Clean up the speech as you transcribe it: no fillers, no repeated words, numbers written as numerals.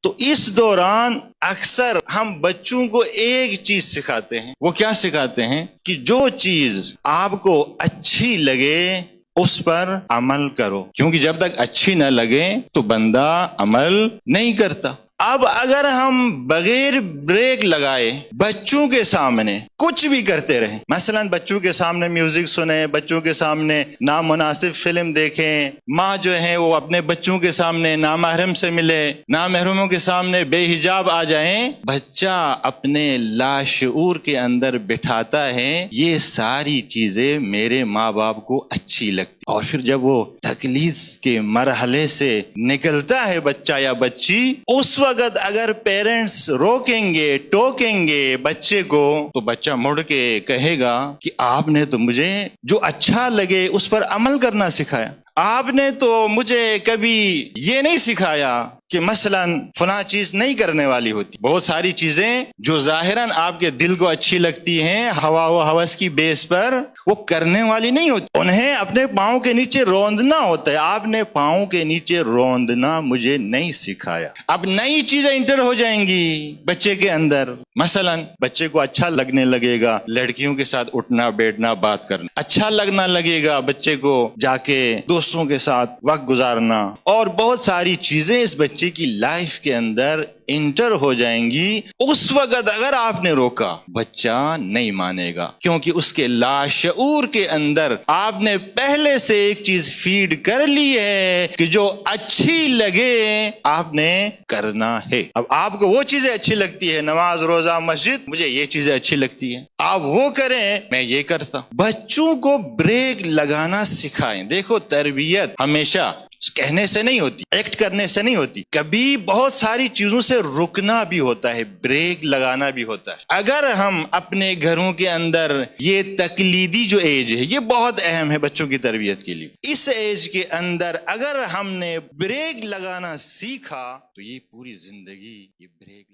تو اس دوران اکثر ہم بچوں کو ایک چیز سکھاتے ہیں. وہ کیا سکھاتے ہیں؟ کہ جو چیز آپ کو اچھی لگے اس پر عمل کرو، کیونکہ جب تک اچھی نہ لگے تو بندہ عمل نہیں کرتا. اب اگر ہم بغیر بریک لگائے بچوں کے سامنے کچھ بھی کرتے رہیں، مثلا بچوں کے سامنے میوزک سنیں، بچوں کے سامنے نامناسب فلم دیکھیں، ماں جو ہے وہ اپنے بچوں کے سامنے نامحرم سے ملے، نامحرموں کے سامنے بے حجاب آ جائیں، بچہ اپنے لاشعور کے اندر بٹھاتا ہے یہ ساری چیزیں میرے ماں باپ کو اچھی لگتی. اور پھر جب وہ تقلید کے مرحلے سے نکلتا ہے بچہ یا بچی، اس وقت اگر پیرنٹس روکیں گے ٹوکیں گے بچے کو تو بچہ مڑ کے کہے گا کہ آپ نے تو مجھے جو اچھا لگے اس پر عمل کرنا سکھایا، آپ نے تو مجھے کبھی یہ نہیں سکھایا کہ مثلا فلاں چیز نہیں کرنے والی ہوتی. بہت ساری چیزیں جو ظاہراً آپ کے دل کو اچھی لگتی ہیں ہوا و ہوس کی بیس پر، وہ کرنے والی نہیں ہوتی. انہیں اپنے پاؤں کے نیچے روندنا ہوتا ہے. آپ نے پاؤں کے نیچے روندنا مجھے نہیں سکھایا. اب نئی چیزیں انٹر ہو جائیں گی بچے کے اندر. مثلا بچے کو اچھا لگنے لگے گا لڑکیوں کے ساتھ اٹھنا بیٹھنا بات کرنا، اچھا لگنا لگے گا بچے کو جا کے دوستوں کے ساتھ وقت گزارنا، اور بہت ساری چیزیں اس بچے کی لائف کے اندر انٹر ہو جائیں گی. اس وقت اگر آپ نے روکا بچہ نہیں مانے گا، کیونکہ اس کے لاشعور کے اندر آپ نے پہلے سے ایک چیز فیڈ کر لی ہے کہ جو اچھی لگے آپ نے کرنا ہے. اب آپ کو وہ چیزیں اچھی لگتی ہے، نماز روزہ مسجد، مجھے یہ چیزیں اچھی لگتی ہیں، آپ وہ کریں میں یہ کرتا ہوں. بچوں کو بریک لگانا سکھائیں. دیکھو تربیت ہمیشہ کہنے سے نہیں ہوتی، ایکٹ کرنے سے نہیں ہوتی، کبھی بہت ساری چیزوں سے رکنا بھی ہوتا ہے، بریک لگانا بھی ہوتا ہے. اگر ہم اپنے گھروں کے اندر یہ تقلیدی جو ایج ہے یہ بہت اہم ہے بچوں کی تربیت کے لیے، اس ایج کے اندر اگر ہم نے بریک لگانا سیکھا تو یہ پوری زندگی یہ بریک